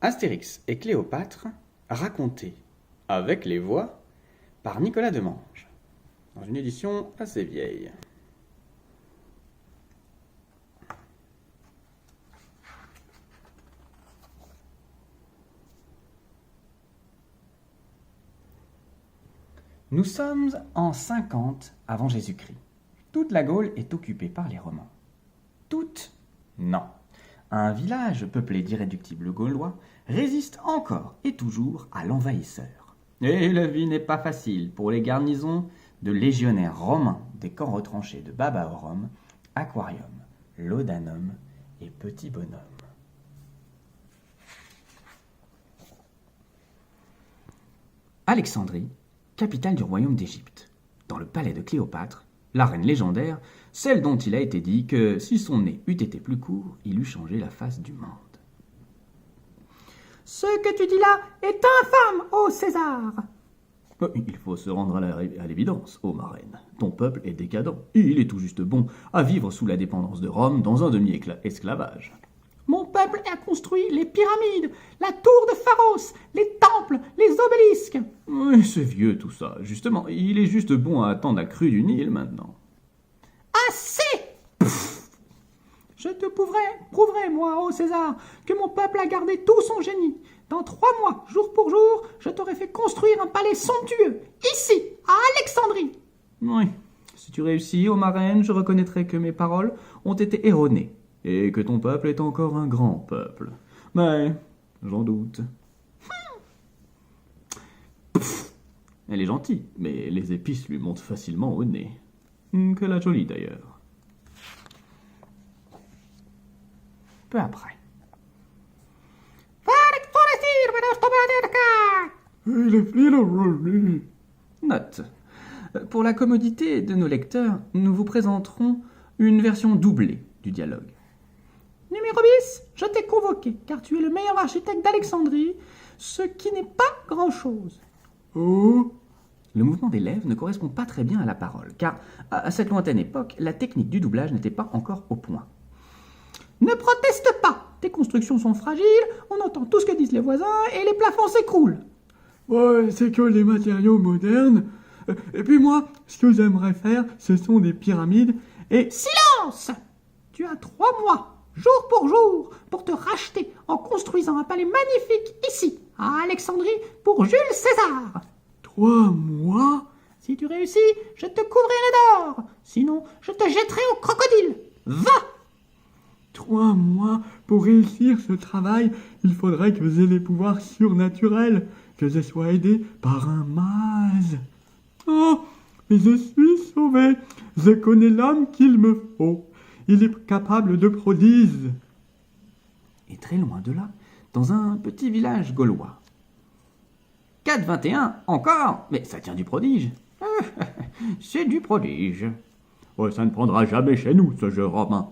Astérix et Cléopâtre, raconté avec les voix par Nicolas Demange, dans une édition assez vieille. Nous sommes en 50 avant Jésus-Christ. Toute la Gaule est occupée par les Romains. Toute? Non. Un village peuplé d'irréductibles Gaulois résiste encore et toujours à l'envahisseur. Et la vie n'est pas facile pour les garnisons de légionnaires romains des camps retranchés de Babaorum, Aquarium, Laudanum et Petit Bonhomme. Alexandrie, capitale du royaume d'Égypte. Dans le palais de Cléopâtre, la reine légendaire, celle dont il a été dit que si son nez eût été plus court, il eût changé la face du monde. Ce que tu dis là est infâme, ô César! Il faut se rendre à l'évidence, ô ma reine. Ton peuple est décadent, et il est tout juste bon à vivre sous la dépendance de Rome dans un demi-esclavage. Mon peuple a construit les pyramides, la tour de Pharos, les temples, les obélisques. Oui, c'est vieux tout ça. Justement, il est juste bon à attendre la crue du Nil maintenant. Assez! Je te prouverai, moi, ô César, que mon peuple a gardé tout son génie. Dans 3 mois, jour pour jour, je t'aurai fait construire un palais somptueux, ici, à Alexandrie. Oui, si tu réussis, ô ma reine, je reconnaîtrai que mes paroles ont été erronées, et que ton peuple est encore un grand peuple. Mais, j'en doute. Elle est gentille, mais les épices lui montent facilement au nez. Que la jolie d'ailleurs. Peu après. Note. Pour la commodité de nos lecteurs, nous vous présenterons une version doublée du dialogue. Numéro bis, je t'ai convoqué, car tu es le meilleur architecte d'Alexandrie, ce qui n'est pas grand-chose. Oh. Le mouvement des lèvres ne correspond pas très bien à la parole, car à cette lointaine époque, la technique du doublage n'était pas encore au point. Ne proteste pas, tes constructions sont fragiles, on entend tout ce que disent les voisins et les plafonds s'écroulent. Ouais, c'est que les matériaux modernes. Et puis moi, ce que j'aimerais faire, ce sont des pyramides et... Silence! Tu as 3 mois, jour pour te racheter en construisant un palais magnifique ici, à Alexandrie, pour Jules César. 3 mois? Si tu réussis, je te couvrirai d'or. Sinon, je te jetterai au crocodile. Va! 3 mois pour réussir ce travail, il faudrait que j'ai les pouvoirs surnaturels, que je sois aidé par un mage. Oh, mais je suis sauvé. Je connais l'homme qu'il me faut. Il est capable de prodiges. Et très loin de là, dans un petit village gaulois. 4-21, encore? Mais ça tient du prodige. C'est du prodige. Oh, ça ne prendra jamais chez nous, ce jeu romain.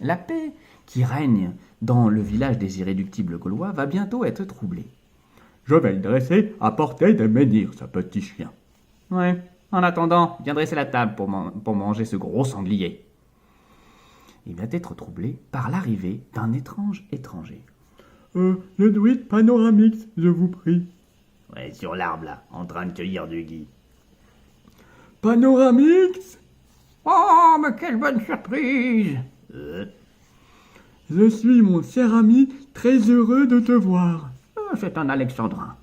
La paix qui règne dans le village des irréductibles Gaulois va bientôt être troublée. Je vais le dresser à portée des menhirs, ce petit chien. Ouais, en attendant, viens dresser la table pour manger ce gros sanglier. Il va être troublé par l'arrivée d'un étrange étranger. Le druide Panoramix, je vous prie. Ouais, sur l'arbre là, en train de cueillir du gui. Panoramix? Oh, mais quelle bonne surprise! Je suis, mon cher ami, très heureux de te voir. C'est un alexandrin.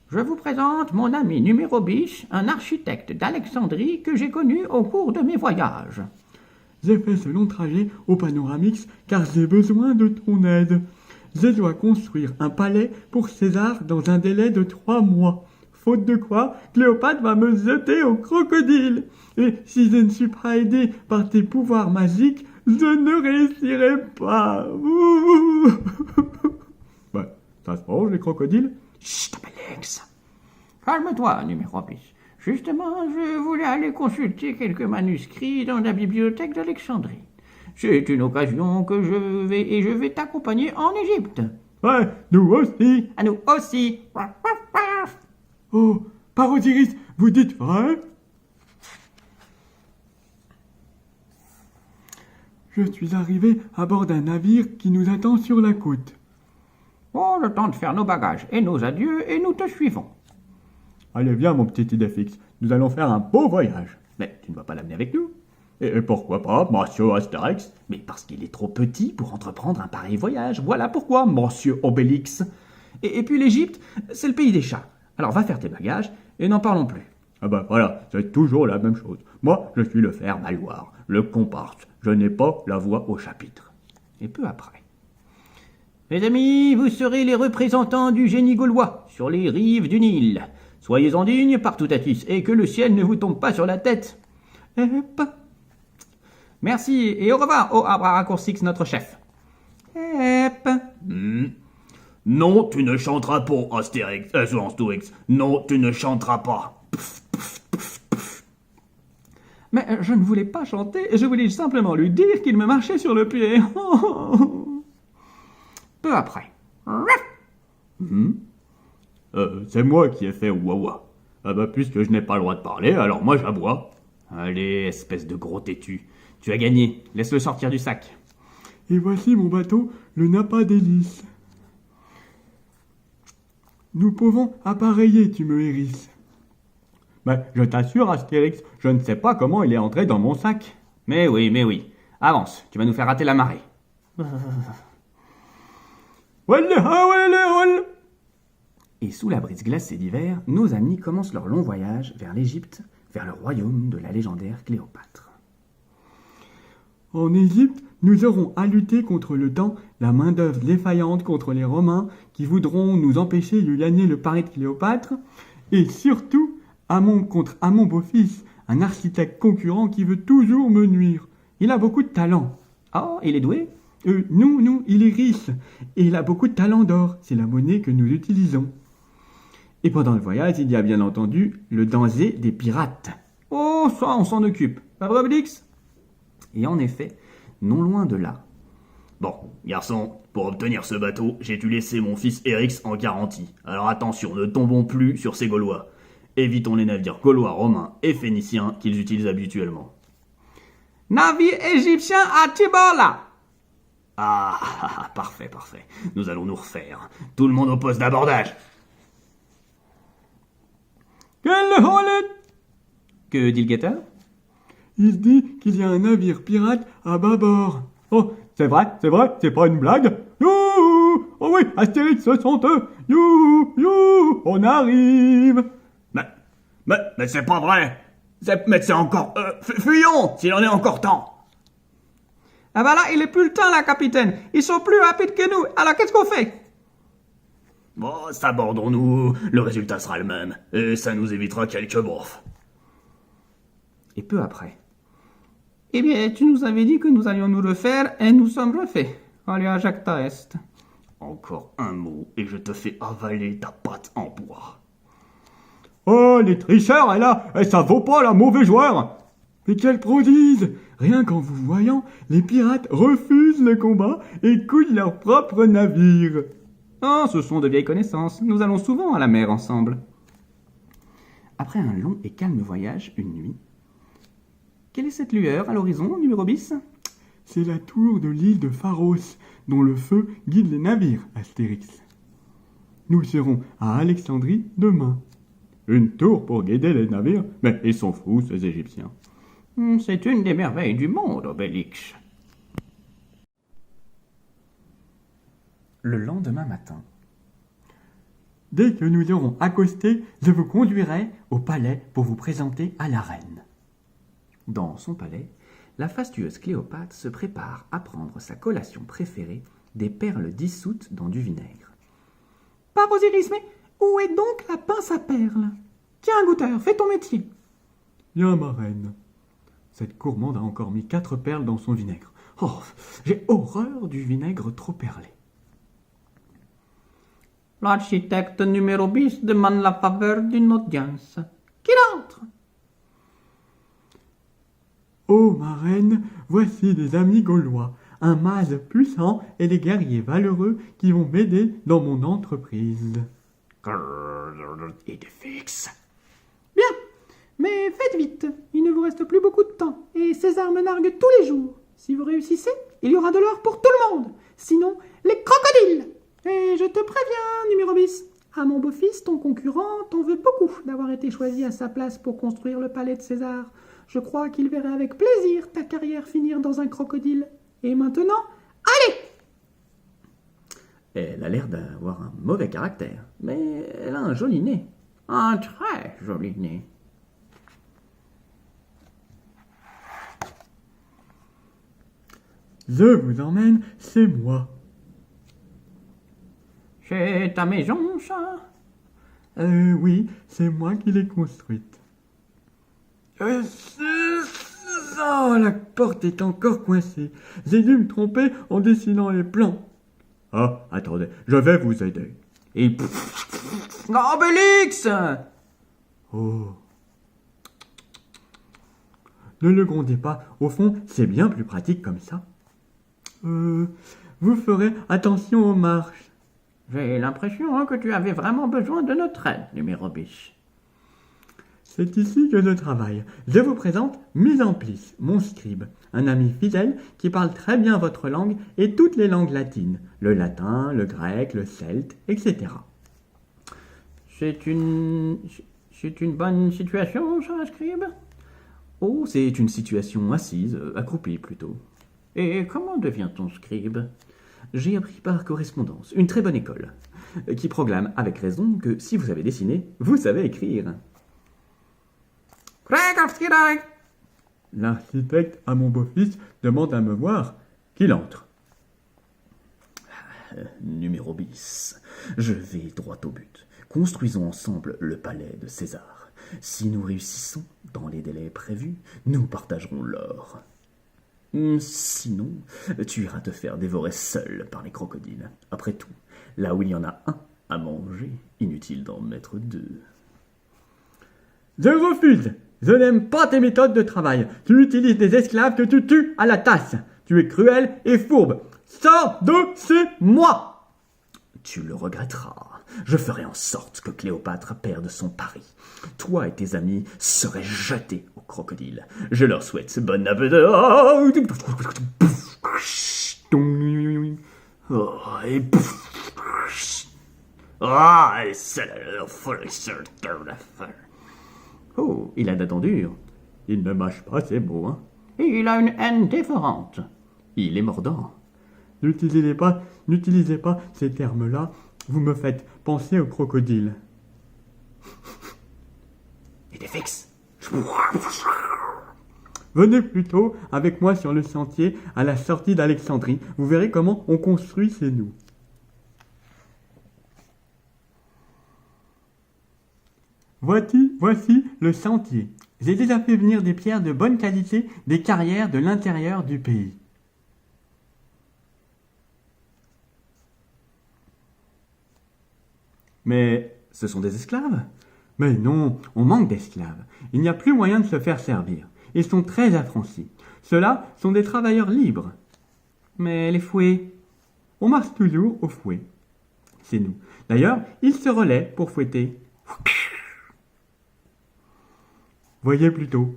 Je vous présente mon ami numéro bis, un architecte d'Alexandrie que j'ai connu au cours de mes voyages. J'ai fait ce long trajet au Panoramix car j'ai besoin de ton aide. Je dois construire un palais pour César dans un délai de 3 mois. Faute de quoi, Cléopâtre va me jeter au crocodile. Et si je ne suis pas aidé par tes pouvoirs magiques, je ne réussirai pas. Ouais, ça se mange, les crocodiles? Chut, Alex. Calme-toi, numéro bis. Justement, je voulais aller consulter quelques manuscrits dans la bibliothèque d'Alexandrie. C'est une occasion que je vais t'accompagner en Égypte. Ouais, nous aussi. À nous aussi. Oh, Parodiris, vous dites vrai? Je suis arrivé à bord d'un navire qui nous attend sur la côte. Oh, le temps de faire nos bagages et nos adieux, et nous te suivons. Allez, viens, mon petit idée fixe. Nous allons faire un beau voyage. Mais tu ne vas pas l'amener avec nous. Et pourquoi pas, monsieur Astérix? Mais parce qu'il est trop petit pour entreprendre un pareil voyage. Voilà pourquoi, monsieur Obélix. Et puis l'Égypte, c'est le pays des chats. Alors va faire tes bagages et n'en parlons plus. Ah bah voilà, c'est toujours la même chose. Moi, je suis le fer Maloir, le comparse. Je n'ai pas la voix au chapitre. Et peu après. Mes amis, vous serez les représentants du génie gaulois sur les rives du Nil. Soyez-en dignes partout Atis, et que le ciel ne vous tombe pas sur la tête. Hep. Merci, et au revoir, ô Abraracourcix, notre chef. Hep. Non, tu ne chanteras pas, Astérix, Astérix. Non, tu ne chanteras pas. Mais je ne voulais pas chanter, je voulais simplement lui dire qu'il me marchait sur le pied. Peu après. C'est moi qui ai fait ouah. Ah bah puisque je n'ai pas le droit de parler, alors moi j'aboie. Allez, espèce de gros têtu. Tu as gagné, laisse-le sortir du sac. Et voici mon bateau, le Napa d'hélice. Nous pouvons appareiller, tu me hérisses. Mais je t'assure, Astérix, je ne sais pas comment il est entré dans mon sac. Mais oui. Avance, tu vas nous faire rater la marée. Et sous la brise glacée d'hiver, nos amis commencent leur long voyage vers l'Égypte, vers le royaume de la légendaire Cléopâtre. En Égypte, nous aurons à lutter contre le temps, la main-d'œuvre défaillante contre les Romains qui voudront nous empêcher de gagner le pari de Cléopâtre, et surtout contre Amon beau-fils, un architecte concurrent qui veut toujours me nuire. Il a beaucoup de talent. Oh, il est doué? Non, il est riche, et il a beaucoup de talent d'or, c'est la monnaie que nous utilisons. Et pendant le voyage, il y a bien entendu le danger des pirates. Oh, ça, on s'en occupe. Pas vrai, Obélix? Et en effet, non loin de là. Bon, garçon, pour obtenir ce bateau, j'ai dû laisser mon fils Erix en garantie. Alors attention, ne tombons plus sur ces Gaulois. Évitons les navires gaulois, romains et phéniciens qu'ils utilisent habituellement. Navire égyptien à Tibola! Parfait. Nous allons nous refaire. Tout le monde au poste d'abordage. Que dit le guetteur? Il dit qu'il y a un navire pirate à bâbord. Oh, c'est vrai, c'est pas une blague? Youhou! Oh oui, Astérix, ce sont eux! Youhou! On arrive! Mais c'est pas vrai! Mais c'est encore... fuyons, s'il en est encore temps! Ah bah là, il est plus le temps, là, capitaine. Ils sont plus rapides que nous. Alors, qu'est-ce qu'on fait? Bon, sabordons-nous. Le résultat sera le même. Et ça nous évitera quelques bouffes. Et peu après. Eh bien, tu nous avais dit que nous allions nous refaire, et nous sommes refaits. Allez, à Jacta Est. Encore un mot, et je te fais avaler ta pâte en bois. Oh, les tricheurs, et ça vaut pas la mauvais joueur! Mais quel prodige! Rien qu'en vous voyant, les pirates refusent le combat et coulent leur propre navire. Oh, ce sont de vieilles connaissances. Nous allons souvent à la mer ensemble. Après un long et calme voyage, une nuit. Quelle est cette lueur à l'horizon, numéro bis? C'est la tour de l'île de Pharos, dont le feu guide les navires, Astérix. Nous serons à Alexandrie demain. Une tour pour guider les navires? Mais ils sont fous, ces Égyptiens. C'est une des merveilles du monde, Obélix. Le lendemain matin, Dès que nous aurons accosté, je vous conduirai au palais pour vous présenter à la reine. dans son palais, la fastueuse Cléopâtre se prépare à prendre sa collation préférée, des perles dissoutes dans du vinaigre. Par Osiris, mais où est donc la pince à perles? Tiens, goûteur, fais ton métier. Bien, ma reine. Cette gourmande a encore mis 4 perles dans son vinaigre. Oh, j'ai horreur du vinaigre trop perlé. L'architecte numéro 10 demande la faveur d'une audience. Qu'il entre. Ô ma reine, voici des amis gaulois, un mage puissant et des guerriers valeureux qui vont m'aider dans mon entreprise. Idée fixe. Bien, mais faites vite, il ne vous reste plus beaucoup de temps, et César me nargue tous les jours. Si Si vous réussissez, il y aura de l'or pour tout le monde. Sinon, les crocodiles. Et je te préviens, numéro bis, à mon beau-fils, ton concurrent, t'en veut beaucoup d'avoir été choisi à sa place pour construire le palais de César. Je crois qu'il verrait avec plaisir ta carrière finir dans un crocodile. Et maintenant, allez! Elle a l'air d'avoir un mauvais caractère, mais elle a un joli nez. Un très joli nez. Je vous emmène chez moi. C'est ta maison, ça? Oui, c'est moi qui l'ai construite. Oh, la porte est encore coincée. J'ai dû me tromper en dessinant les plans. Ah, attendez, je vais vous aider. Et Obélix! Oh. Ne le grondez pas, au fond, c'est bien plus pratique comme ça. Vous ferez attention aux marches. J'ai l'impression que tu avais vraiment besoin de notre aide, numéro bis. C'est ici que je travaille. Je vous présente Misamplis, mon scribe, un ami fidèle qui parle très bien votre langue et toutes les langues latines, le latin, le grec, le celte, etc. C'est une bonne situation, ça, scribe? Oh, c'est une situation assise, accroupie plutôt. Et comment devient-on scribe? J'ai appris par correspondance, une très bonne école, qui proclame avec raison que si vous savez dessiner, vous savez écrire. L'architecte à mon beau-fils demande à me voir qu'il entre. Numéro bis, je vais droit au but. Construisons ensemble le palais de César. Si nous réussissons dans les délais prévus, nous partagerons l'or. Sinon, tu iras te faire dévorer seul par les crocodiles. Après tout, là où il y en a un à manger, inutile d'en mettre deux. Je refuse. Je n'aime pas tes méthodes de travail. Tu utilises des esclaves que tu tues à la tasse. Tu es cruel et fourbe. Sors de chez moi! Tu le regretteras. Je ferai en sorte que Cléopâtre perde son pari. Toi et tes amis seraient jetés au crocodile. Je leur souhaite bon appétit. Oh, il a la dent dure. Il ne mâche pas ses mots, hein. Et il a une haine dévorante. Il est mordant. N'utilisez pas ces termes-là. Vous me faites penser au crocodile. Il est fixe. Venez plutôt avec moi sur le sentier à la sortie d'Alexandrie. Vous verrez comment on construit chez nous. Voici le sentier. J'ai déjà fait venir des pierres de bonne qualité des carrières de l'intérieur du pays. Mais ce sont des esclaves? Mais non, on manque d'esclaves. Il n'y a plus moyen de se faire servir. Ils sont très affranchis. Ceux-là sont des travailleurs libres. Mais les fouets? On marche toujours au fouet. C'est nous. D'ailleurs, ils se relaient pour fouetter. Voyez plutôt.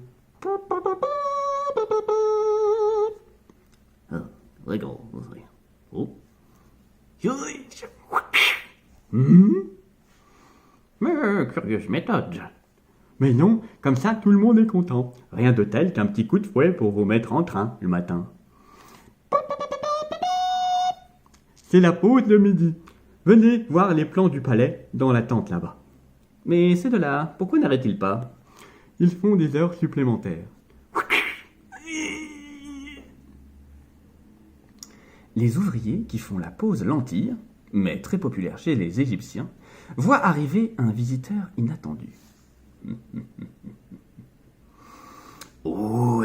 Mais curieuse méthode. Mais non, comme ça tout le monde est content. Rien de tel qu'un petit coup de fouet pour vous mettre en train le matin. C'est la pause de midi. Venez voir les plans du palais dans la tente là-bas. Mais ces deux-là, pourquoi n'arrêtent-ils pas? Ils font des heures supplémentaires. Les ouvriers qui font la pause lentille, mais très populaire chez les Égyptiens, voient arriver un visiteur inattendu. Oh,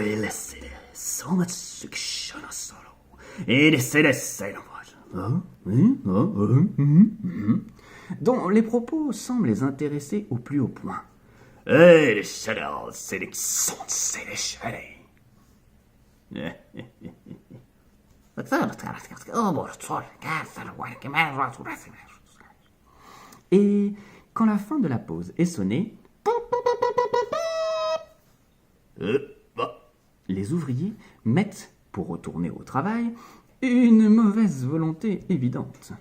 dont les propos semblent les intéresser au plus haut point. Et quand la fin de la pause est sonnée, les ouvriers mettent pour retourner au travail, une mauvaise volonté évidente.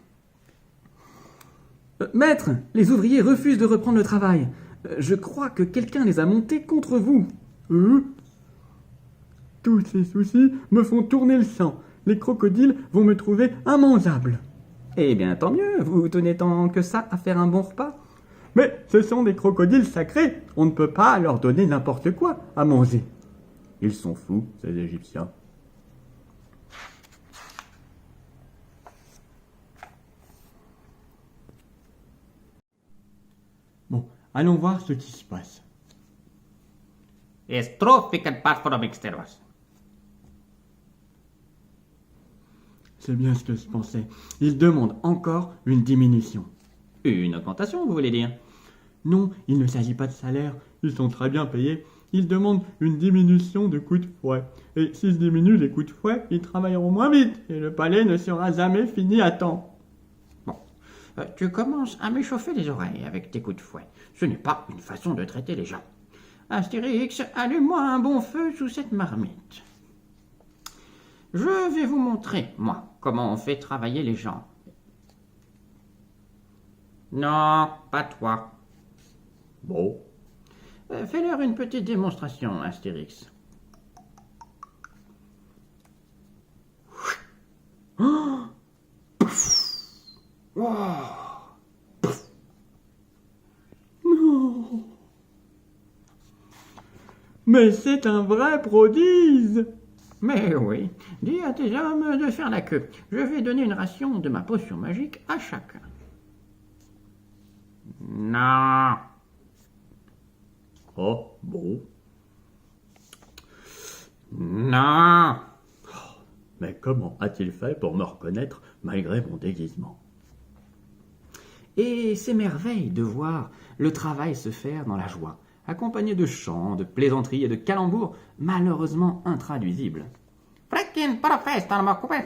Maître, les ouvriers refusent de reprendre le travail. Je crois que quelqu'un les a montés contre vous. Tous ces soucis me font tourner le sang. Les crocodiles vont me trouver immangeable. Eh bien, tant mieux, vous tenez tant que ça à faire un bon repas. Mais ce sont des crocodiles sacrés. On ne peut pas leur donner n'importe quoi à manger. Ils sont fous, ces Égyptiens. Bon, allons voir ce qui se passe. Estrophic parforomixteros. C'est bien ce que je pensais. Ils demandent encore une diminution. Une augmentation, vous voulez dire? Non, il ne s'agit pas de salaire. Ils sont très bien payés. Ils demandent une diminution de coups de fouet. Et s'ils diminuent les coups de fouet, ils travailleront moins vite. Et le palais ne sera jamais fini à temps. Tu commences à m'échauffer les oreilles avec tes coups de fouet. Ce n'est pas une façon de traiter les gens. Astérix, allume-moi un bon feu sous cette marmite. Je vais vous montrer, moi, comment on fait travailler les gens. Non, pas toi. Bon, Fais-leur une petite démonstration, Astérix. Mais c'est un vrai prodige! Mais oui, dis à tes hommes de faire la queue. Je vais donner une ration de ma potion magique à chacun. Non. oh, bon. Non. Mais comment a-t-il fait pour me reconnaître malgré mon déguisement? Et c'est merveille de voir le travail se faire dans la joie, accompagné de chants, de plaisanteries et de calembours malheureusement intraduisibles. Freaking professor m'a coupé.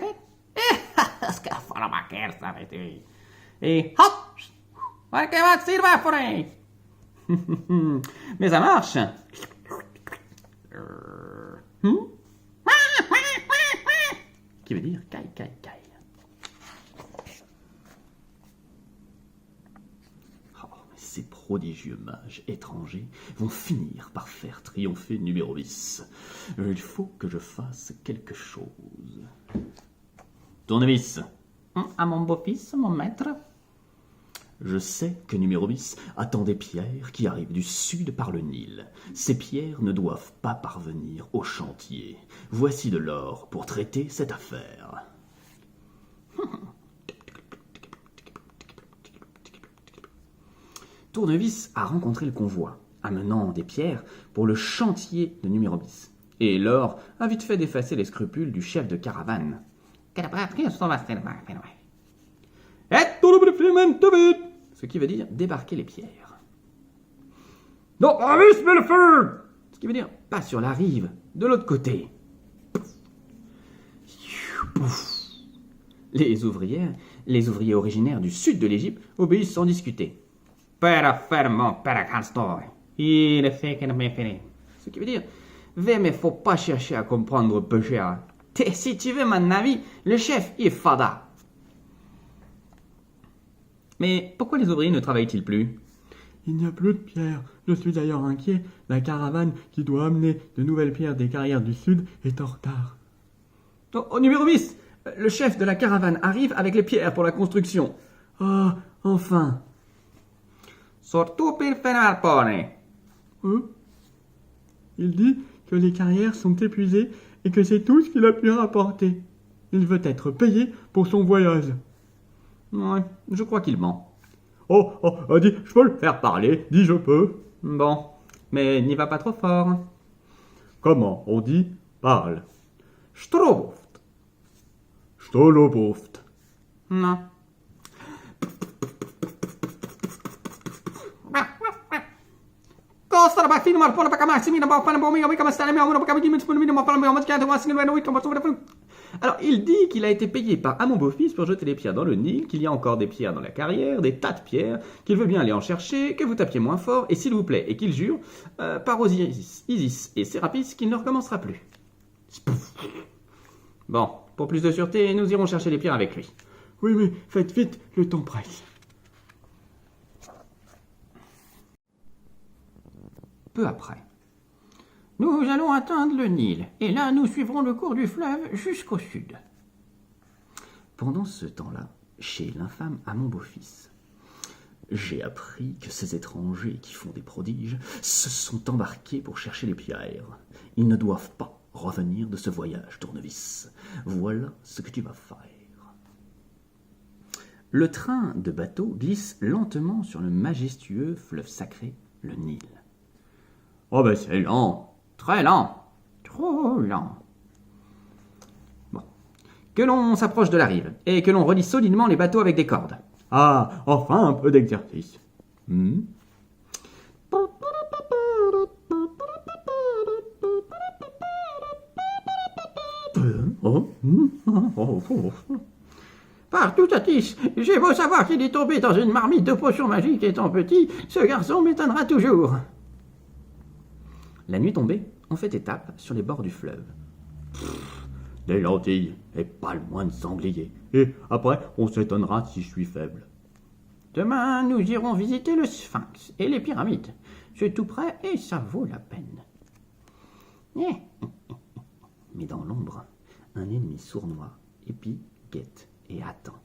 Scaffola ma kersa, vedi. Et hop! Perché va sirva fuori? Mais ça marche! Qui veut dire caille, caille, caille. Oh, mais ces prodigieux mages étrangers vont finir par faire triompher numéro 10. Il faut que je fasse quelque chose. Tournevis. À mon beau-fils, mon maître. Je sais que numéro 10 attend des pierres qui arrivent du sud par le Nil. Ces pierres ne doivent pas parvenir au chantier. Voici de l'or pour traiter cette affaire. Tournevis a rencontré le convoi, amenant des pierres pour le chantier de numéro 10. Et l'or a vite fait d'effacer les scrupules du chef de caravane. Ce qui veut dire débarquer les pierres. Non, Aramis, mets le feu! Ce qui veut dire pas sur la rive, de l'autre côté. Les ouvriers originaires du sud de l'Égypte obéissent sans discuter. Fermo per castore. Il fait que me fait. Ce qui veut dire, mais faut pas chercher à comprendre peu cher. Si tu veux mon avis, le chef est fada. Mais pourquoi les ouvriers ne travaillent-ils plus? Il n'y a plus de pierres. Je suis d'ailleurs inquiet. La caravane qui doit amener de nouvelles pierres des carrières du sud est en retard. Au numéro 10, le chef de la caravane arrive avec les pierres pour la construction. Ah, enfin. Surtout per faire pone. Il dit que les carrières sont épuisées et que c'est tout ce qu'il a pu rapporter. Il veut être payé pour son voyage. Ouais, je crois qu'il ment. Dis, je peux le faire parler, dis je peux. Bon, mais n'y va pas trop fort. Comment on dit parle? Stroboft. Stoloboft. Non. Alors, il dit qu'il a été payé par mon beau-fils pour jeter les pierres dans le Nil, qu'il y a encore des pierres dans la carrière, des tas de pierres, qu'il veut bien aller en chercher, que vous tapiez moins fort, et s'il vous plaît, et qu'il jure, par Osiris, Isis et Sérapis, qu'il ne recommencera plus. Bon, pour plus de sûreté, nous irons chercher les pierres avec lui. Oui, mais faites vite, le temps presse. Peu après. Nous allons atteindre le Nil, et là nous suivrons le cours du fleuve jusqu'au sud. Pendant ce temps-là, chez l'infâme à mon beau-fils, j'ai appris que ces étrangers qui font des prodiges se sont embarqués pour chercher les pierres. Ils ne doivent pas revenir de ce voyage, Tournevis. Voilà ce que tu vas faire. Le train de bateau glisse lentement sur le majestueux fleuve sacré, le Nil. Oh ben c'est lent. Très lent, trop lent. Bon, que l'on s'approche de la rive, et que l'on relie solidement les bateaux avec des cordes. Ah, enfin un peu d'exercice. Partout, Tatis, j'ai beau savoir qu'il est tombé dans une marmite de potions magiques étant petit, ce garçon m'étonnera toujours. La nuit tombée, on fait étape sur les bords du fleuve. Des lentilles et pas le moins de sanglier. Et après, on s'étonnera si je suis faible. Demain, nous irons visiter le Sphinx et les pyramides. C'est tout près et ça vaut la peine. Mais dans l'ombre, un ennemi sournois épie, guette et attend.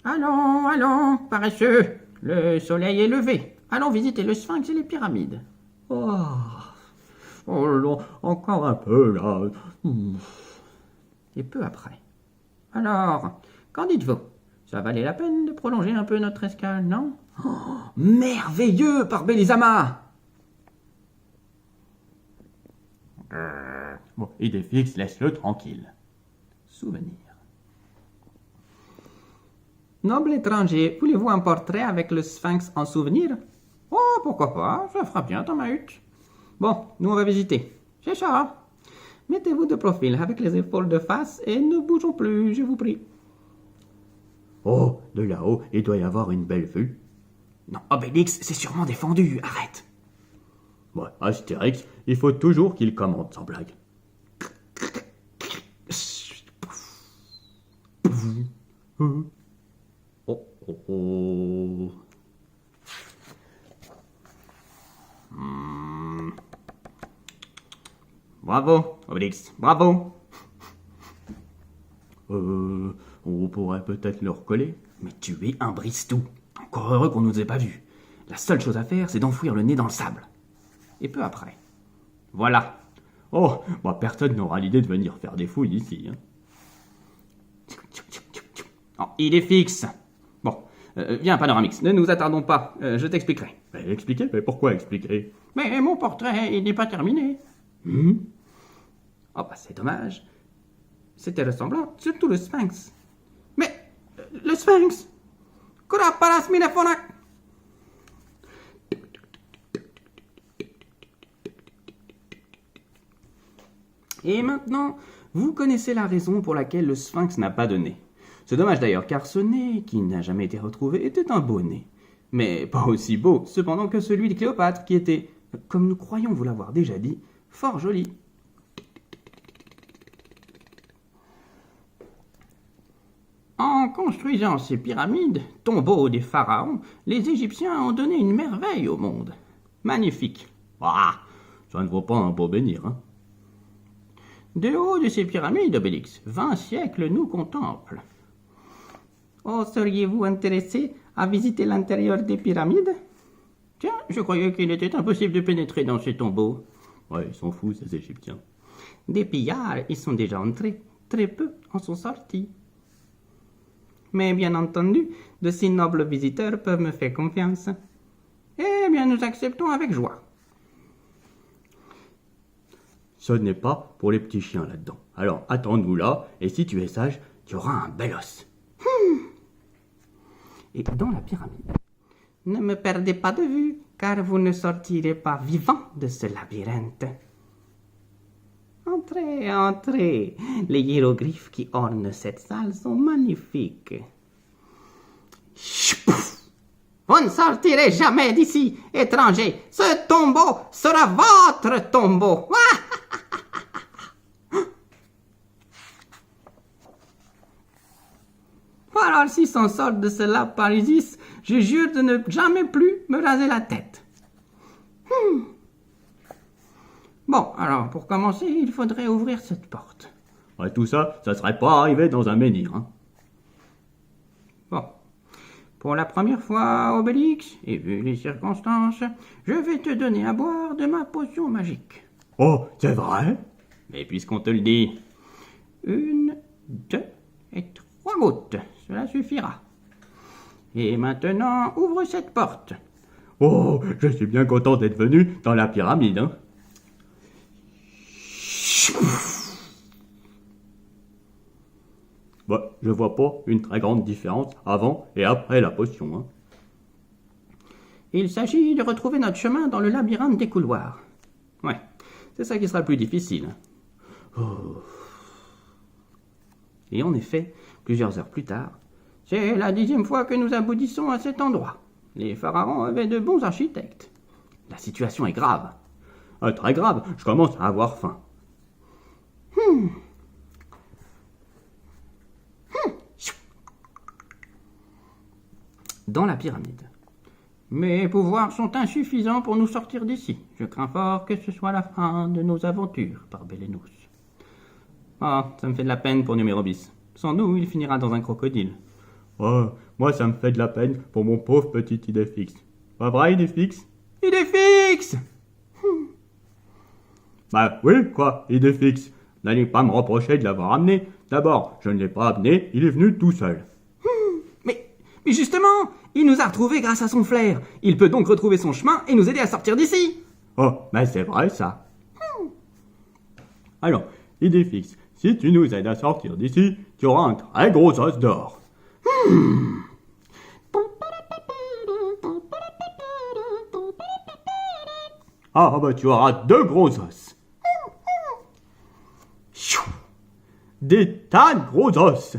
Allons, allons, paresseux, le soleil est levé. Allons visiter le Sphinx et les pyramides. Oh non, encore un peu là. Et peu après. Alors, qu'en dites-vous? Ça valait la peine de prolonger un peu notre escale, non? Merveilleux, par Bélisama! Bon, idée fixe, laisse-le tranquille. Souvenir. Noble étranger, voulez-vous un portrait avec le Sphinx en souvenir? Oh, pourquoi pas, ça fera bien dans ma hutte. Bon, nous on va visiter. C'est ça. Mettez-vous de profil avec les épaules de face et ne bougeons plus, je vous prie. Oh, de là-haut, il doit y avoir une belle vue. Non, Obélix, c'est sûrement défendu, arrête. Ouais, Astérix, il faut toujours qu'il commande sans blague. Oh, oh, oh. Bravo, Obélix, bravo. On pourrait peut-être le recoller. Mais tu es un brise-tout. Encore heureux qu'on ne nous ait pas vus. La seule chose à faire, c'est d'enfouir le nez dans le sable. Et peu après. Voilà. Oh, bah personne n'aura l'idée de venir faire des fouilles ici. Hein. Oh, il est fixe. Bon, viens, Panoramix, ne nous attardons pas, je t'expliquerai. Mais expliquez, mais pourquoi expliquer? Mais mon portrait, il n'est pas terminé. Oh, bah c'est dommage. C'était ressemblant, surtout le Sphinx. Mais, le Sphinx Kura paras minephonak. Et maintenant, vous connaissez la raison pour laquelle le Sphinx n'a pas de nez. C'est dommage d'ailleurs, car ce nez, qui n'a jamais été retrouvé, était un beau nez. Mais pas aussi beau, cependant, que celui de Cléopâtre, qui était, comme nous croyons vous l'avoir déjà dit, fort joli. En construisant ces pyramides, tombeaux des pharaons, les Égyptiens ont donné une merveille au monde. Magnifique. Ah, ça ne vaut pas un beau bénir, hein. De haut de ces pyramides, Obélix, 20 siècles nous contemplent. Oh, seriez-vous intéressé à visiter l'intérieur des pyramides? Tiens, je croyais qu'il était impossible de pénétrer dans ces tombeaux. Ouais, ils sont fous, ces Égyptiens. Des pillards y sont déjà entrés, très peu en sont sortis. Mais bien entendu, de si nobles visiteurs peuvent me faire confiance. Eh bien, nous acceptons avec joie. Ce n'est pas pour les petits chiens là-dedans. Alors, attends-nous là, et si tu es sage, tu auras un bel os. Et dans la pyramide, Ne me perdez pas de vue, car vous ne sortirez pas vivant de ce labyrinthe. Entrez, entrez. Les hiéroglyphes qui ornent cette salle sont magnifiques. Vous ne sortirez jamais d'ici, étranger. Ce tombeau sera votre tombeau. Alors, si son solde de cela par Isis, je jure de ne jamais plus me raser la tête. Bon, alors, pour commencer, il faudrait ouvrir cette porte. Ouais, tout ça, ça serait pas arrivé dans un menhir. Hein. Bon. Pour la première fois, Obélix, et vu les circonstances, je vais te donner à boire de ma potion magique. Oh, c'est vrai? Mais puisqu'on te le dit, 1, 2 et 3 gouttes, cela suffira. Et maintenant, ouvre cette porte. Oh, je suis bien content d'être venu dans la pyramide. Hein. Bah, je vois pas une très grande différence avant et après la potion. Hein. Il s'agit de retrouver notre chemin dans le labyrinthe des couloirs. Ouais, c'est ça qui sera le plus difficile. Oh. Et en effet, plusieurs heures plus tard, c'est la 10e fois que nous aboutissons à cet endroit. Les pharaons avaient de bons architectes. La situation est grave. Ah, très grave, je commence à avoir faim. Dans la pyramide. Mes pouvoirs sont insuffisants pour nous sortir d'ici. Je crains fort que ce soit la fin de nos aventures par Bélénos. Ah, ça me fait de la peine pour Numérobis. Sans nous, il finira dans un crocodile. Oh, moi, ça me fait de la peine pour mon pauvre petit Idéfix. Pas vrai, Idéfix? Idéfix! Bah oui, quoi, Idéfix. N'allez pas me reprocher de l'avoir amené. D'abord, je ne l'ai pas amené, il est venu tout seul. Mais justement, il nous a retrouvés grâce à son flair. Il peut donc retrouver son chemin et nous aider à sortir d'ici. Oh, mais c'est vrai ça. Alors, Idéfix, si tu nous aides à sortir d'ici, tu auras un très gros os d'or. Ah bah tu auras 2 gros os. Des tas de gros os.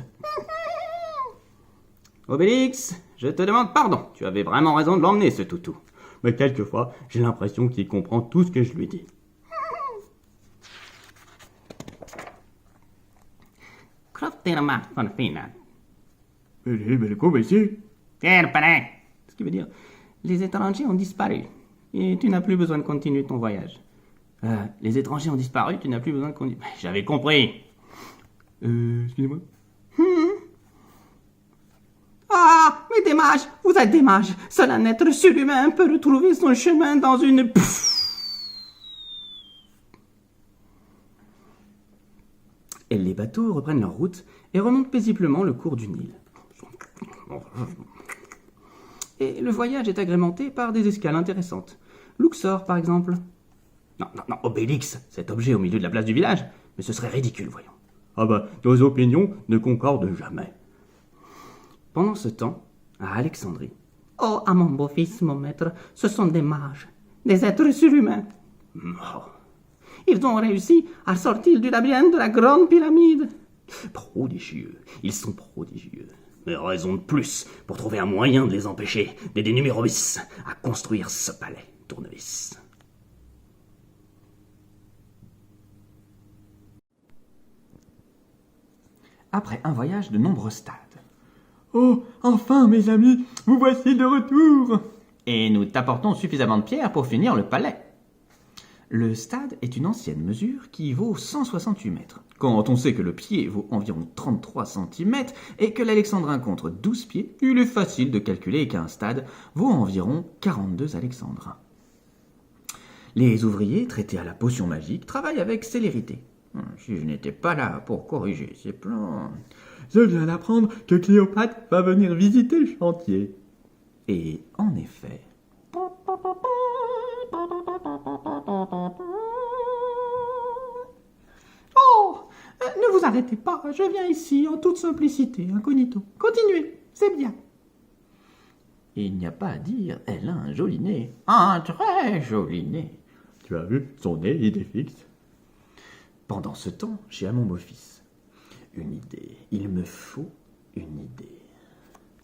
Obélix, je te demande pardon. Tu avais vraiment raison de l'emmener, ce toutou. Mais quelquefois, j'ai l'impression qu'il comprend tout ce que je lui dis. Ce qui veut dire, les étrangers ont disparu. Et tu n'as plus besoin de continuer ton voyage. Les étrangers ont disparu, tu n'as plus besoin de continuer. J'avais compris. Excusez-moi. Ah, mais des mages, vous êtes des mages. Seul un être surhumain peut retrouver son chemin dans une... Et les bateaux reprennent leur route et remontent paisiblement le cours du Nil. Et le voyage est agrémenté par des escales intéressantes. Luxor, par exemple. Non, Obélix, cet objet au milieu de la place du village. Mais ce serait ridicule, voyons. Ah bah, nos opinions ne concordent jamais. Pendant ce temps, à Alexandrie. Oh, à mon beau-fils, mon maître, ce sont des mages, des êtres surhumains. Oh. Ils ont réussi à sortir du labyrinthe de la grande pyramide. Prodigieux, ils sont prodigieux. Mais raison de plus pour trouver un moyen de les empêcher d'aider Numérobis à construire ce palais tournevis. Après un voyage de nombreux stades. Oh, enfin, mes amis, vous voici de retour. Et nous t'apportons suffisamment de pierres pour finir le palais. Le stade est une ancienne mesure qui vaut 168 mètres. Quand on sait que le pied vaut environ 33 cm et que l'alexandrin compte 12 pieds, il est facile de calculer qu'un stade vaut environ 42 alexandrins. Les ouvriers, traités à la potion magique, travaillent avec célérité. Si je n'étais pas là pour corriger ces plans... Je viens d'apprendre que Cléopâtre va venir visiter le chantier. Et en effet... Oh, ne vous arrêtez pas, je viens ici en toute simplicité, incognito. Continuez, c'est bien. Il n'y a pas à dire, elle a un joli nez. Un très joli nez. Tu as vu son nez, Idéfix? Pendant ce temps, j'ai à mon beau-fils. Une idée. Il me faut une idée.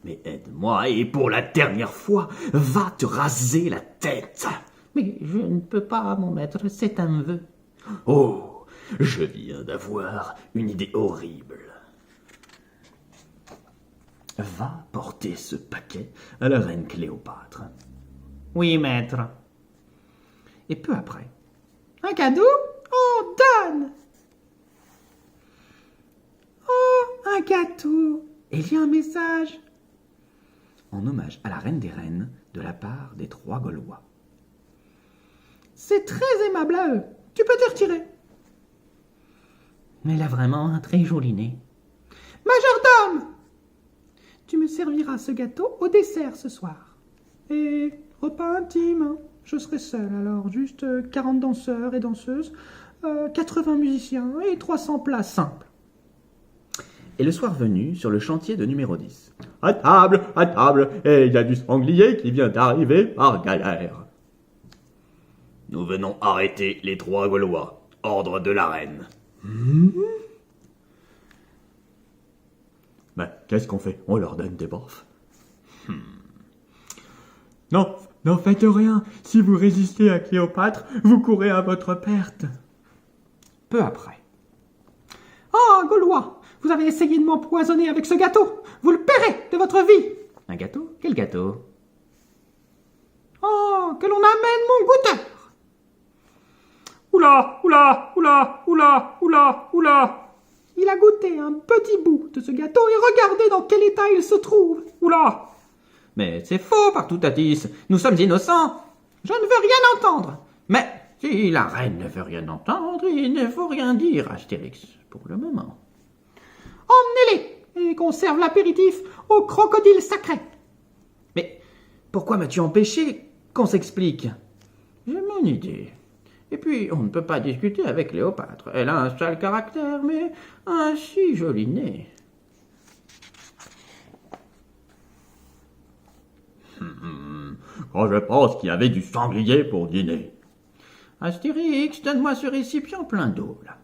Mais aide-moi et pour la dernière fois, va te raser la tête. Mais je ne peux pas, mon maître, c'est un vœu. Oh, je viens d'avoir une idée horrible. va porter ce paquet à la reine Cléopâtre. Oui, maître. Et peu après, Un cadeau? Oh, donne! Oh, un gâteau! Et il y a un message. en hommage à la reine des reines de la part des 3 Gaulois. C'est très aimable à eux. Tu peux te retirer. Mais elle a vraiment un très joli nez. Majordome! Tu me serviras ce gâteau au dessert ce soir. Et repas intime, hein. Je serai seul, alors juste 40 danseurs et danseuses, 80 musiciens et 300 plats simples. Et le soir venu, sur le chantier de numéro 10. À table, et il y a du sanglier qui vient d'arriver par galère. Nous venons arrêter les 3 Gaulois. Ordre de la reine. Ben, qu'est-ce qu'on fait? On leur donne des baffes. Non, n'en faites rien. Si vous résistez à Cléopâtre, vous courez à votre perte. Peu après, Oh, Gaulois, vous avez essayé de m'empoisonner avec ce gâteau. Vous le paierez de votre vie. un gâteau? Quel gâteau? Oh, que l'on amène mon goûteur. Oula, oula, oula, oula, oula, oula. Il a goûté un petit bout de ce gâteau et regardez dans quel état il se trouve. Oula. Mais c'est faux, partout Tatis. Nous sommes innocents. Je ne veux rien entendre. Mais si la reine ne veut rien entendre, il ne faut rien dire, Astérix, pour le moment. Emmenez-les et conserve l'apéritif au crocodile sacré. Mais pourquoi m'as-tu empêché qu'on s'explique? J'ai mon idée. Et puis, on ne peut pas discuter avec Cléopâtre. Elle a un sale caractère, mais un si joli nez. Quand je pense qu'il y avait du sanglier pour dîner. Astérix, donne-moi ce récipient plein d'eau, là.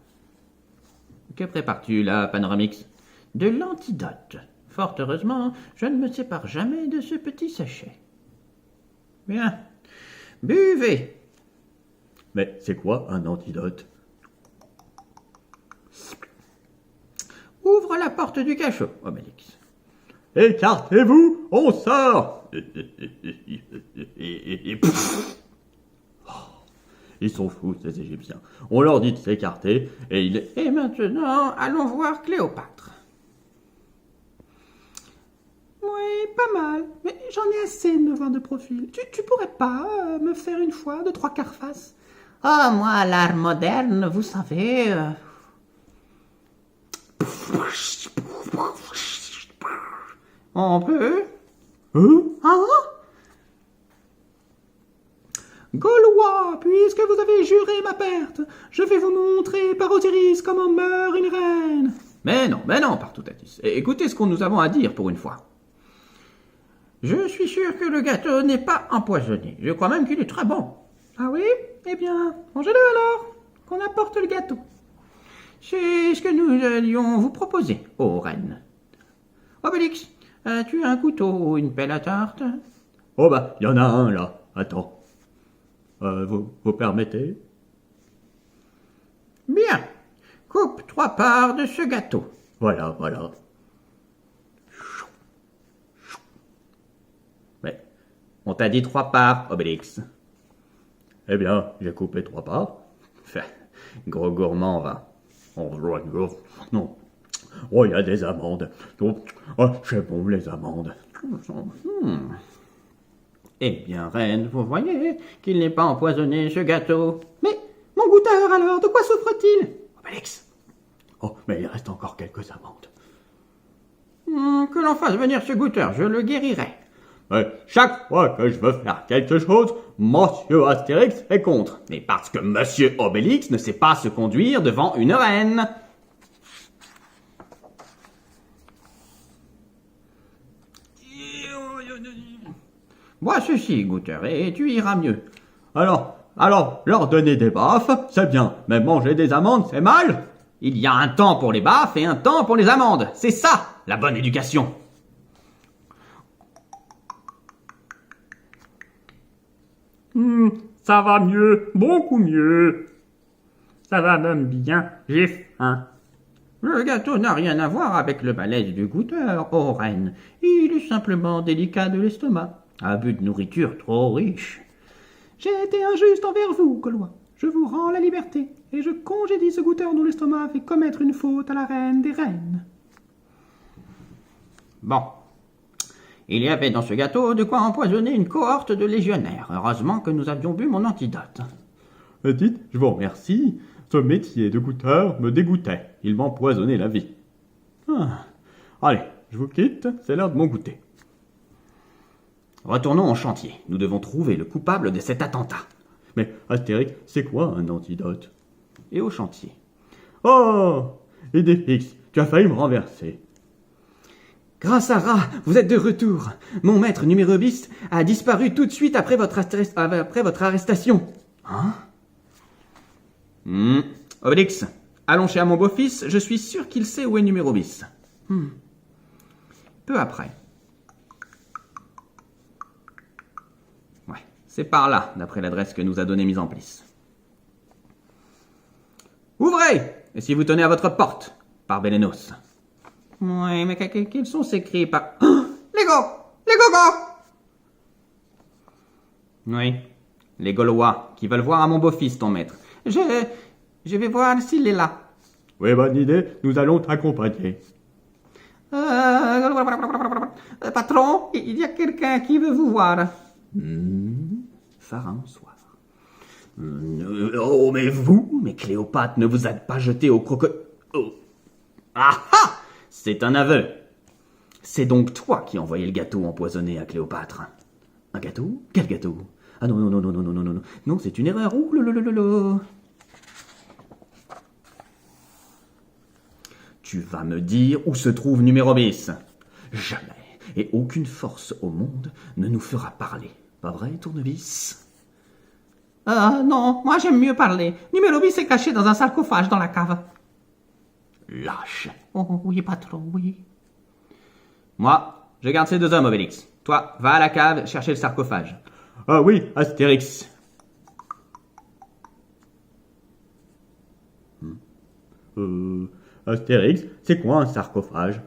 Que prépares-tu là, Panoramix? De l'antidote. Fort heureusement, je ne me sépare jamais de ce petit sachet. Bien. Buvez. Mais c'est quoi un antidote? Ouvre la porte du cachot, Obélix. Écartez-vous, on sort. Ils sont fous, ces Égyptiens. On leur dit de s'écarter, et ils... Et maintenant, allons voir Cléopâtre. Oui, pas mal. Mais j'en ai assez de me voir de profil. Tu pourrais pas me faire une fois de 3/4 face? Oh, moi, l'art moderne, vous savez... On peut? Hein? Gaulois, puisque vous avez juré ma perte, je vais vous montrer par Osiris comment meurt une reine. Mais non, partout Tatis. Écoutez ce que nous avons à dire pour une fois. Je suis sûr que le gâteau n'est pas empoisonné. Je crois même qu'il est très bon. Ah oui? Eh bien, mangez-le alors, qu'on apporte le gâteau. C'est ce que nous allions vous proposer, ô reine. Obélix, as-tu un couteau ou une pelle à tarte? Oh bah, il y en a un là. Attends. Vous permettez? Bien. Coupe 3 parts de ce gâteau. Voilà. Mais on t'a dit 3 parts, Obélix. Eh bien, j'ai coupé 3 parts. Enfin, gros gourmand, va. Non. Oh, il y a des amandes. Oh, c'est bon, les amandes. Eh bien, reine, vous voyez qu'il n'est pas empoisonné, ce gâteau. Mais mon goûteur alors, de quoi souffre-t-il? Obélix, Oh, mais il reste encore quelques amandes. Que l'on fasse venir ce goûteur, je le guérirai. Mais chaque fois que je veux faire quelque chose, Monsieur Astérix est contre. mais parce que Monsieur Obélix ne sait pas se conduire devant une reine. Bois ceci, goûteur, et tu iras mieux. Alors, leur donner des baffes, c'est bien, mais manger des amandes, c'est mal. Il y a un temps pour les baffes et un temps pour les amendes. C'est ça, la bonne éducation. Ça va mieux, beaucoup mieux. Ça va même bien, j'ai faim. Le gâteau n'a rien à voir avec le malaise du goûteur, ô reine. Il est simplement délicat de l'estomac, abus de nourriture trop riche. J'ai été injuste envers vous, Gaulois. Je vous rends la liberté, et je congédie ce goûteur dont l'estomac a fait commettre une faute à la reine des reines. Bon. Il y avait dans ce gâteau de quoi empoisonner une cohorte de légionnaires. Heureusement que nous avions bu mon antidote. Dites, je vous remercie. Ce métier de goûteur me dégoûtait. Il m'empoisonnait la vie. Allez, je vous quitte, c'est l'heure de mon goûter. Retournons au chantier. Nous devons trouver le coupable de cet attentat. Mais Astérix, c'est quoi un antidote? Et au chantier. Oh, Idéfix, tu as failli me renverser. Grâce à Ra, vous êtes de retour. Mon maître numéro 10 a disparu tout de suite après votre arrestation. Hein? Obélix, allons chez mon beau-fils, je suis sûr qu'il sait où est numéro 10. Peu après. Ouais, c'est par là, d'après l'adresse que nous a donnée Mise en Plice. Ouvrez! Et si vous tenez à votre porte, par Bélénos. Oui, mais quels sont ces cris par... Les gogos! Oui, les Gaulois, qui veulent voir à mon beau-fils, ton maître. Je vais voir s'il est là. Oui, bonne idée, nous allons t'accompagner. Patron, il y a quelqu'un qui veut vous voir. Pharaon soir. Oh, mais vous, mais Cléopâtre ne vous a pas jeté au crocodile. Oh. Ah ah! C'est un aveu. C'est donc toi qui as envoyé le gâteau empoisonné à Cléopâtre. Un gâteau? Quel gâteau? Ah non, non. Non, c'est une erreur. Ouh, lolololo. Tu vas me dire où se trouve numéro 10. Jamais. Et aucune force au monde ne nous fera parler. Pas vrai, Tournevis? Non, moi j'aime mieux parler. Numéro 10 est caché dans un sarcophage dans la cave. Lâche. Oh oui, patron, oui. Moi, je garde ces deux hommes, Obélix. Toi, va à la cave chercher le sarcophage. Ah oui, Astérix. Astérix, c'est quoi un sarcophage?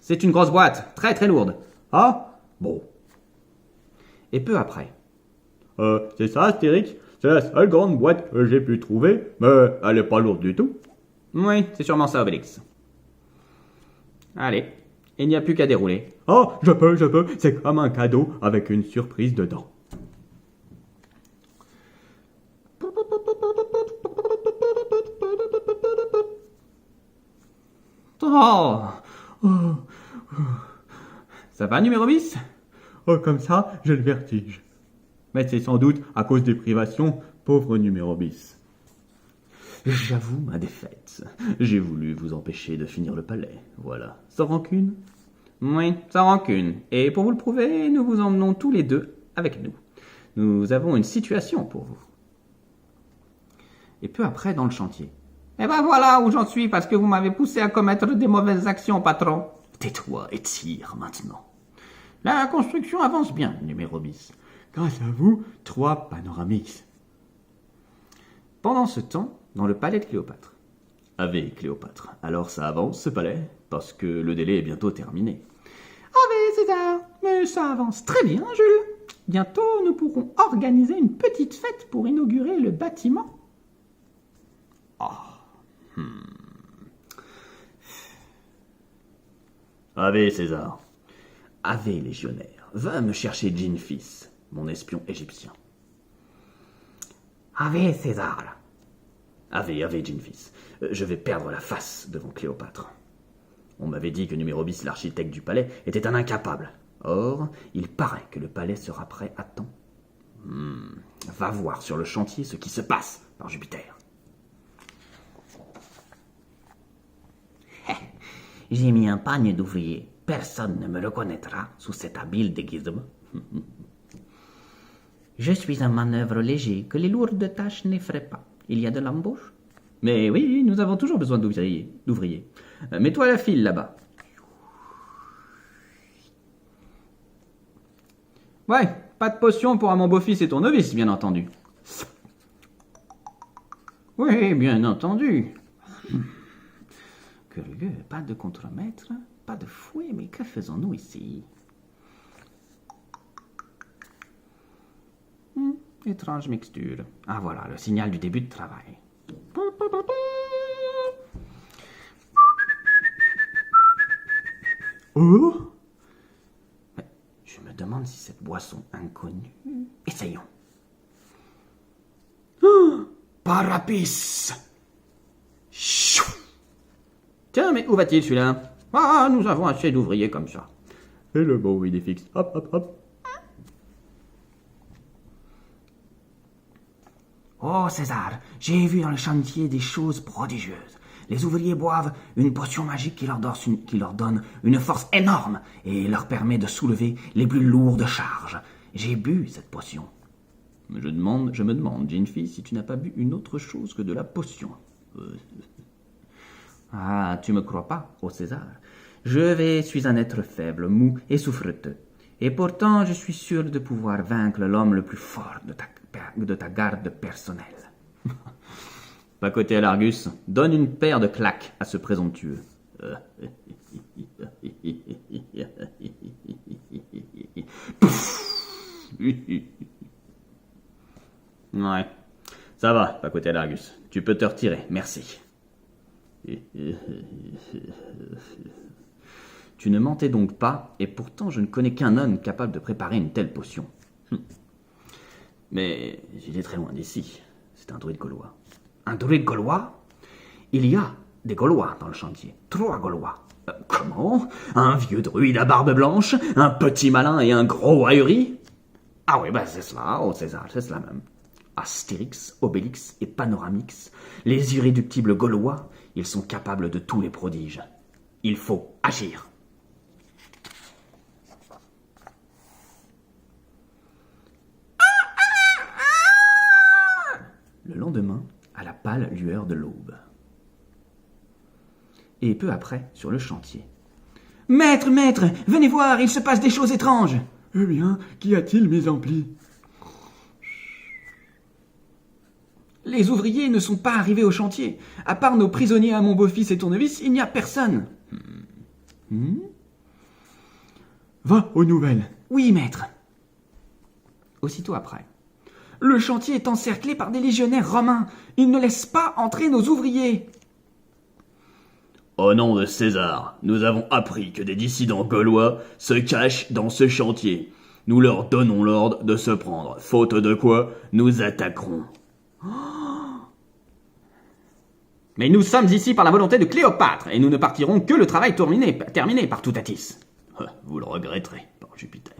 C'est une grosse boîte, très très lourde. Ah, Bon. Et peu après. c'est ça, Astérix? C'est la seule grande boîte que j'ai pu trouver, mais elle est pas lourde du tout. Oui, c'est sûrement ça, Obélix. Allez, il n'y a plus qu'à dérouler. Oh, je peux, c'est comme un cadeau avec une surprise dedans. Oh, Ça va, numéro 10? Oh, comme ça, j'ai le vertige. Mais c'est sans doute à cause des privations, pauvre numéro 10. J'avoue ma défaite. J'ai voulu vous empêcher de finir le palais. Voilà. Sans rancune? Oui, sans rancune. Et pour vous le prouver, nous vous emmenons tous les deux avec nous. Nous avons une situation pour vous. Et peu après, dans le chantier. eh ben voilà où j'en suis parce que vous m'avez poussé à commettre des mauvaises actions, patron. Tais-toi et tire maintenant. La construction avance bien, numéro 10. Grâce à vous, 3 panoramix. Pendant ce temps, dans le palais de Cléopâtre. Ave Cléopâtre. Alors ça avance ce palais? Parce que le délai est bientôt terminé. Ave César, mais ça avance très bien, Jules. Bientôt, nous pourrons organiser une petite fête pour inaugurer le bâtiment. Ave César. Ave légionnaire, va me chercher Djinfis, mon espion égyptien. Ave César. Ave Djinfis, je vais perdre la face devant Cléopâtre. On m'avait dit que numéro 10, l'architecte du palais, était un incapable. Or, il paraît que le palais sera prêt à temps. Va voir sur le chantier ce qui se passe, par Jupiter. J'ai mis un pagne d'ouvrier. Personne ne me reconnaîtra sous cet habile déguisement. Je suis un manœuvre léger que les lourdes tâches n'effraient pas. Il y a de l'embauche? Mais oui, nous avons toujours besoin d'ouvriers. Mets-toi à la file là-bas. Ouais, pas de potion pour mon beau-fils et ton novice, bien entendu. Oui, bien entendu. Curieux, pas de contremaître, pas de fouet, mais que faisons-nous ici? Étrange mixture. Ah voilà, le signal du début de travail. Oh? Je me demande si cette boisson inconnue... Essayons. Parapis! Chou! Tiens, mais où va-t-il celui-là? Ah, nous avons assez d'ouvriers comme ça. Et le beau Idéfix. Hop, hop, hop. Oh César, j'ai vu dans le chantier des choses prodigieuses. Les ouvriers boivent une potion magique qui leur donne une force énorme et leur permet de soulever les plus lourdes charges. J'ai bu cette potion. Je me demande, jeune fille, si tu n'as pas bu une autre chose que de la potion. Ah, tu me crois pas, ô César? Je suis un être faible, mou et souffreteux. Et pourtant, je suis sûr de pouvoir vaincre l'homme le plus fort de ta garde personnelle. Pas côté à l'Argus, donne une paire de claques à ce présomptueux. Ouais, ça va, pas côté à l'Argus. Tu peux te retirer, merci. Tu ne mentais donc pas, et pourtant je ne connais qu'un homme capable de préparer une telle potion. Mais il est très loin d'ici. C'est un druide gaulois. Un druide gaulois? Il y a des Gaulois dans le chantier. 3 Gaulois. Comment? Un vieux druide à barbe blanche, un petit malin et un gros ahuri? Ah oui, bah c'est cela, oh César, c'est cela même. Astérix, Obélix et Panoramix, les irréductibles Gaulois, ils sont capables de tous les prodiges. Il faut agir. Le lendemain, à la pâle lueur de l'aube. Et peu après, sur le chantier. « Maître, maître, venez voir, il se passe des choses étranges !» Eh bien, qu'y a-t-il, mes amplis? Les ouvriers ne sont pas arrivés au chantier. À part nos prisonniers à mon beau-fils et tournevis, il n'y a personne. Va aux nouvelles. Oui, maître. Aussitôt après. Le chantier est encerclé par des légionnaires romains. Ils ne laissent pas entrer nos ouvriers. Au nom de César, nous avons appris que des dissidents gaulois se cachent dans ce chantier. Nous leur donnons l'ordre de se prendre, faute de quoi nous attaquerons. Mais nous sommes ici par la volonté de Cléopâtre, et nous ne partirons que le travail terminé par Toutatis. Vous le regretterez, par Jupiter.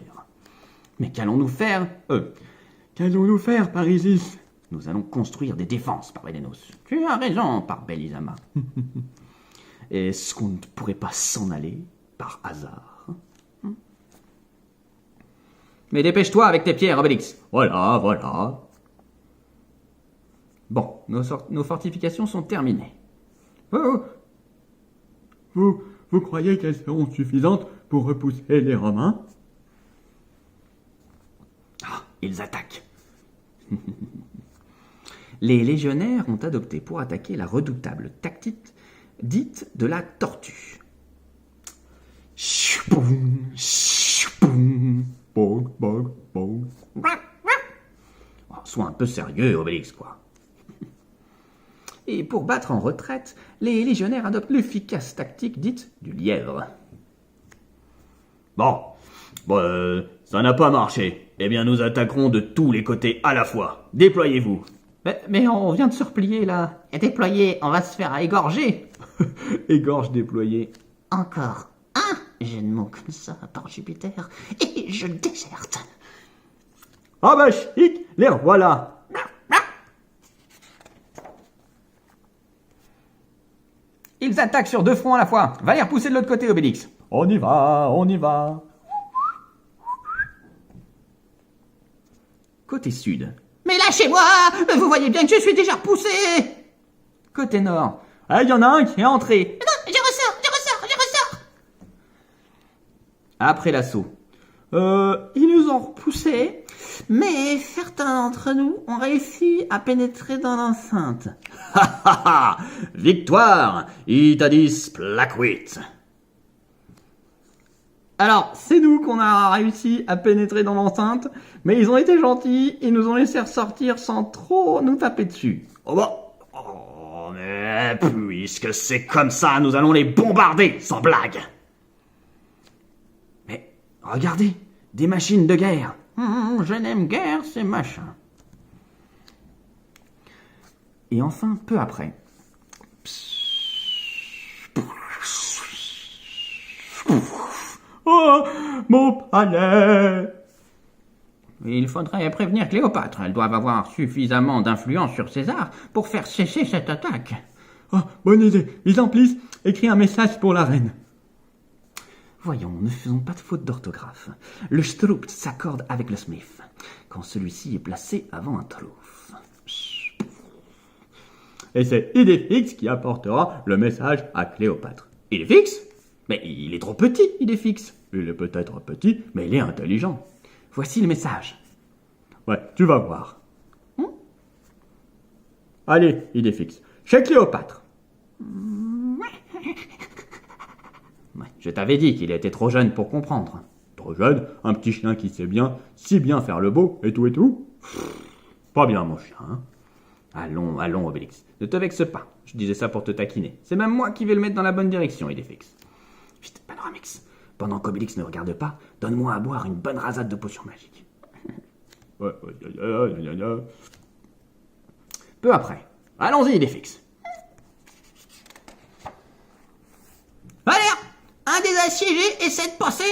Mais qu'allons-nous faire? Qu'allons-nous faire, Parisis? Nous allons construire des défenses, par Bélénos. Tu as raison, par Belisama. Est-ce qu'on ne pourrait pas s'en aller par hasard? Mais dépêche-toi avec tes pierres, Obélix. Voilà, voilà. Bon, nos fortifications sont terminées. Vous croyez qu'elles seront suffisantes pour repousser les Romains? Ah, ils attaquent. Les légionnaires ont adopté pour attaquer la redoutable tactique dite de la tortue. Bog, bog, bog. Oh, sois un peu sérieux, Obélix, quoi. Et pour battre en retraite, les légionnaires adoptent l'efficace tactique dite du lièvre. Bon, ça n'a pas marché. Eh bien, nous attaquerons de tous les côtés à la fois. Déployez-vous. Mais on vient de se replier, là. Et déployer, on va se faire égorger. Égorge déployée. Encore un jeu de mots comme ça, par Jupiter, et je déserte. Ah bah chic, les voilà. Ils attaquent sur 2 fronts à la fois. Va les repousser de l'autre côté, Obélix. On y va, on y va. Côté sud. Mais lâchez-moi! Vous voyez bien que je suis déjà repoussé! Côté nord. Ah, il y en a un qui est entré. Non, je ressors! Après l'assaut. Ils nous ont repoussés. Mais certains d'entre nous ont réussi à pénétrer dans l'enceinte. Ha ha ha! Victoire! Itadis plaquit! Alors, c'est nous qu'on a réussi à pénétrer dans l'enceinte, mais ils ont été gentils, ils nous ont laissé ressortir sans trop nous taper dessus. Oh bah! Oh, mais puisque c'est comme ça, nous allons les bombarder, sans blague! Mais regardez, des machines de guerre. Je n'aime guère ces machins. Et enfin, peu après, Oh, mon palais! Il faudrait prévenir Cléopâtre. Elles doivent avoir suffisamment d'influence sur César pour faire cesser cette attaque. Oh, bonne idée. Isamplice, écris un message pour la reine. voyons, ne faisons pas de faute d'orthographe. Le Strupt s'accorde avec le Smith, quand celui-ci est placé avant un Trouf. Et c'est Idéfix qui apportera le message à Cléopâtre. Idéfix? Mais il est trop petit, Idéfix. Il est peut-être petit, mais il est intelligent. Voici le message. Ouais, tu vas voir. Allez, Idéfix, chez Cléopâtre. Ouais, je t'avais dit qu'il était trop jeune pour comprendre. Trop jeune, un petit chien qui sait bien, si bien faire le beau, et tout et tout. Pas bien, mon chien, hein. Allons, allons, Obélix. Ne te vexe pas. Je disais ça pour te taquiner. C'est même moi qui vais le mettre dans la bonne direction, Idéfix. Vite, Panoramix. Pendant qu'Obélix ne regarde pas, donne-moi à boire une bonne rasade de potions magiques. Ouais. Peu après. Allons-y, Idéfix. Allez, un des assiégés essaie de passer.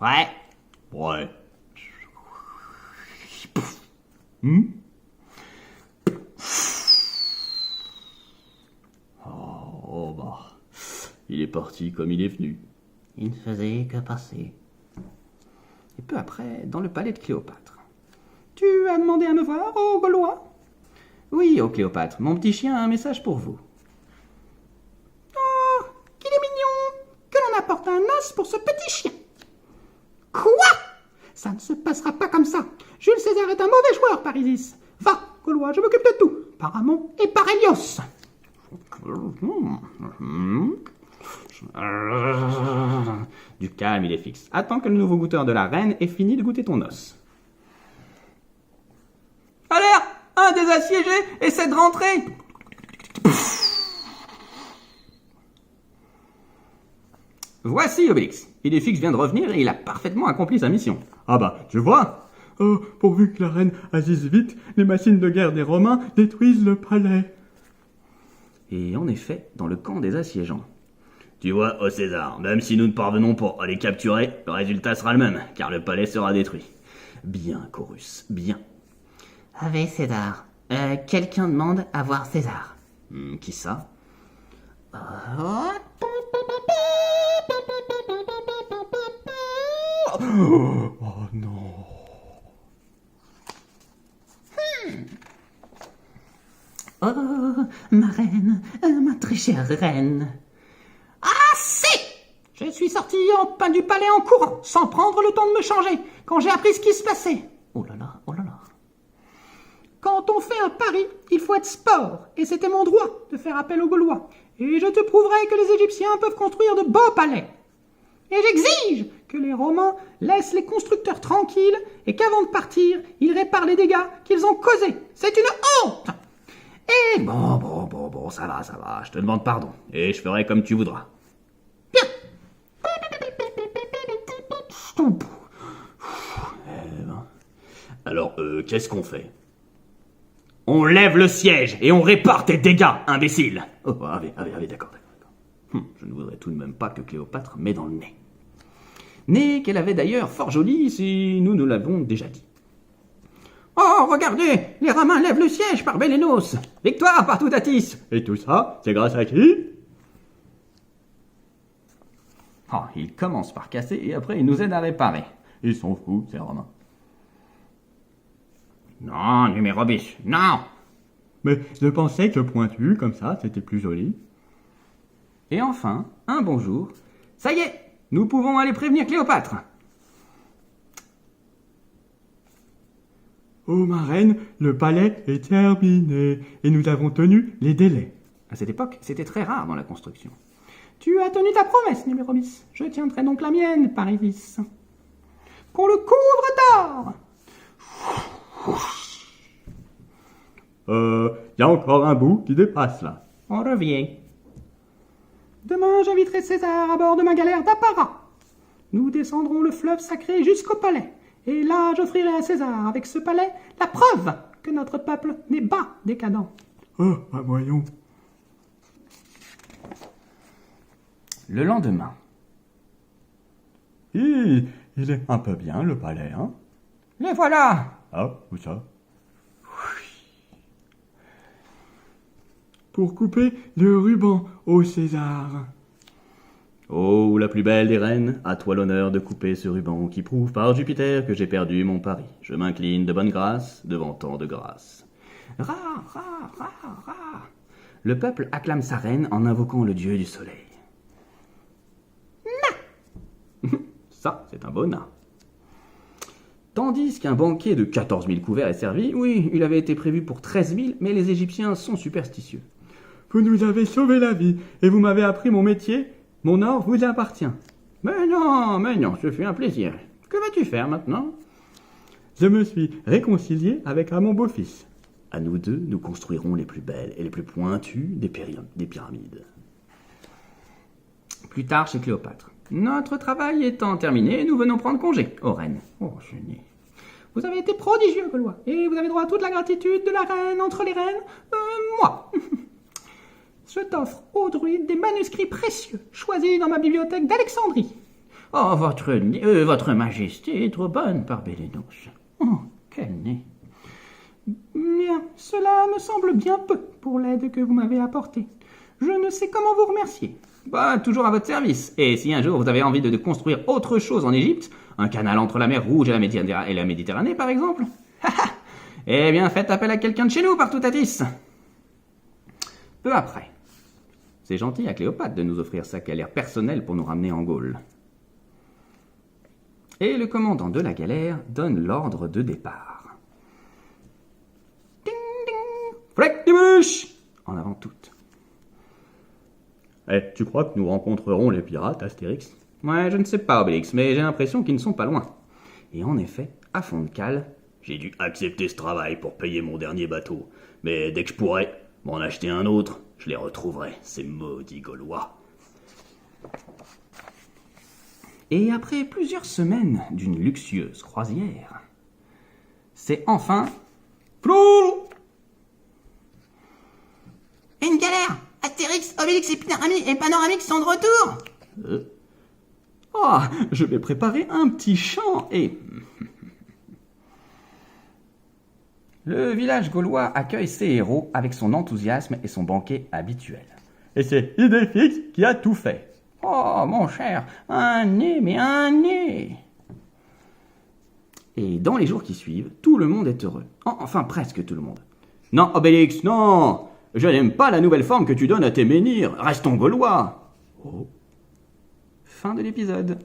Ouais. Ouais. Oh bah, il est parti comme il est venu. Il ne faisait que passer. Et peu après, dans le palais de Cléopâtre. Tu as demandé à me voir, ô Gaulois? Oui, ô Cléopâtre, mon petit chien a un message pour vous. Oh, qu'il est mignon! Que l'on apporte un os pour ce petit chien. Quoi? Ça ne se passera pas comme ça. Jules César est un mauvais joueur, Parisis. Va, Gaulois, je m'occupe de tout. Par Amon et par Hélios. Du calme, Idéfix. Attends que le nouveau goûteur de la reine ait fini de goûter ton os. Alerte! Un des assiégés essaie de rentrer! Voici Obélix. Idéfix vient de revenir et il a parfaitement accompli sa mission. Ah bah, tu vois. Oh, pourvu que la reine agisse vite, les machines de guerre des Romains détruisent le palais. Et en effet, dans le camp des assiégeants. Tu vois, ô César, même si nous ne parvenons pas à les capturer, le résultat sera le même, car le palais sera détruit. Bien, Chorus, bien. Avez César. Quelqu'un demande à voir César. Qui ça? Oh non. Oh, ma reine, ma très chère reine. Assez! Je suis sorti du palais en courant, sans prendre le temps de me changer, quand j'ai appris ce qui se passait. Oh là là, oh là là. Quand on fait un pari, il faut être sport, et c'était mon droit de faire appel aux Gaulois. Et je te prouverai que les Égyptiens peuvent construire de beaux palais. Et j'exige que les Romains laissent les constructeurs tranquilles et qu'avant de partir, ils réparent les dégâts qu'ils ont causés. C'est une honte! Et Bon, ça va, je te demande pardon. Et je ferai comme tu voudras. Alors, qu'est-ce qu'on fait? On lève le siège et on répare tes dégâts, imbécile! Oh, d'accord. Je ne voudrais tout de même pas que Cléopâtre m'ait dans le nez. Nez qu'elle avait d'ailleurs fort joli si nous l'avons déjà dit. Oh, regardez, les Romains lèvent le siège par Bélénos. Victoire par Toutatis. Et tout ça, c'est grâce à qui? Oh, ils commencent par casser et après ils nous aident à réparer. Ils sont fous, ces Romains. Non, numéro bis, non. Mais je pensais que pointu, comme ça, c'était plus joli. Et enfin, un bon jour, ça y est, Nous pouvons aller prévenir Cléopâtre. Oh ma reine, le palais est terminé et nous avons tenu les délais. À cette époque, c'était très rare dans la construction. Tu as tenu ta promesse, numéro 10. Je tiendrai donc la mienne, Parivis. Qu'on le couvre d'or. Y a encore un bout qui dépasse là. On revient. Demain, j'inviterai César à bord de ma galère d'apparat. Nous descendrons le fleuve sacré jusqu'au palais. Et là, j'offrirai à César, avec ce palais, la preuve que notre peuple n'est pas décadent. Oh, bah voyons. Le lendemain. Il est un peu bien le palais, hein? Les voilà. Ah, où ça? Pour couper le ruban, ô César. Oh, la plus belle des reines, à toi l'honneur de couper ce ruban qui prouve par Jupiter que j'ai perdu mon pari. Je m'incline de bonne grâce devant tant de grâce. Ra, ra, ra, ra. Le peuple acclame sa reine en invoquant le dieu du soleil. Ça, c'est un beau na. Tandis qu'un banquet de 14 000 couverts est servi, oui, il avait été prévu pour 13 000, mais les Égyptiens sont superstitieux. Vous nous avez sauvé la vie et vous m'avez appris mon métier. Mon or vous appartient. Mais non, ce fut un plaisir. Que vas-tu faire maintenant? Je me suis réconcilié avec mon beau-fils. À nous deux, nous construirons les plus belles et les plus pointues des pyramides. Plus tard, chez Cléopâtre. Notre travail étant terminé, nous venons prendre congé, ô reine. Oh, génie. Vous avez été prodigieux, Gaulois, et vous avez droit à toute la gratitude de la reine entre les reines. Moi. Je t'offre, ô druide, des manuscrits précieux, choisis dans ma bibliothèque d'Alexandrie. Oh, votre majesté est trop bonne par Bélénos. Oh, quel nez. Bien, cela me semble bien peu pour l'aide que vous m'avez apportée. Je ne sais comment vous remercier. Bah, toujours à votre service. Et si un jour vous avez envie de construire autre chose en Égypte, un canal entre la mer Rouge et la Méditerranée, par exemple, eh bien, faites appel à quelqu'un de chez nous, Partoutatis. Peu après. C'est gentil à Cléopâtre de nous offrir sa galère personnelle pour nous ramener en Gaule. Et le commandant de la galère donne l'ordre de départ. Ding ding, Frectibush en avant toutes. Eh, tu crois que nous rencontrerons les pirates, Astérix? Ouais, je ne sais pas, Obélix, mais j'ai l'impression qu'ils ne sont pas loin. Et en effet, à fond de cale, J'ai dû accepter ce travail pour payer mon dernier bateau. Mais dès que je pourrai m'en acheter un autre, je les retrouverai, ces maudits Gaulois. et après plusieurs semaines d'une luxueuse croisière, c'est enfin... Flou! Une galère! Astérix, Obélix et Panoramix sont de retour! Oh, je vais préparer un petit chant et... Le village gaulois accueille ses héros avec son enthousiasme et son banquet habituel. Et c'est Idéfix qui a tout fait. Oh, mon cher, un nez, mais un nez! Et dans les jours qui suivent, tout le monde est heureux. Enfin, presque tout le monde. Non, Obélix, non! Je n'aime pas la nouvelle forme que tu donnes à tes menhirs. Restons Gaulois. Fin de l'épisode.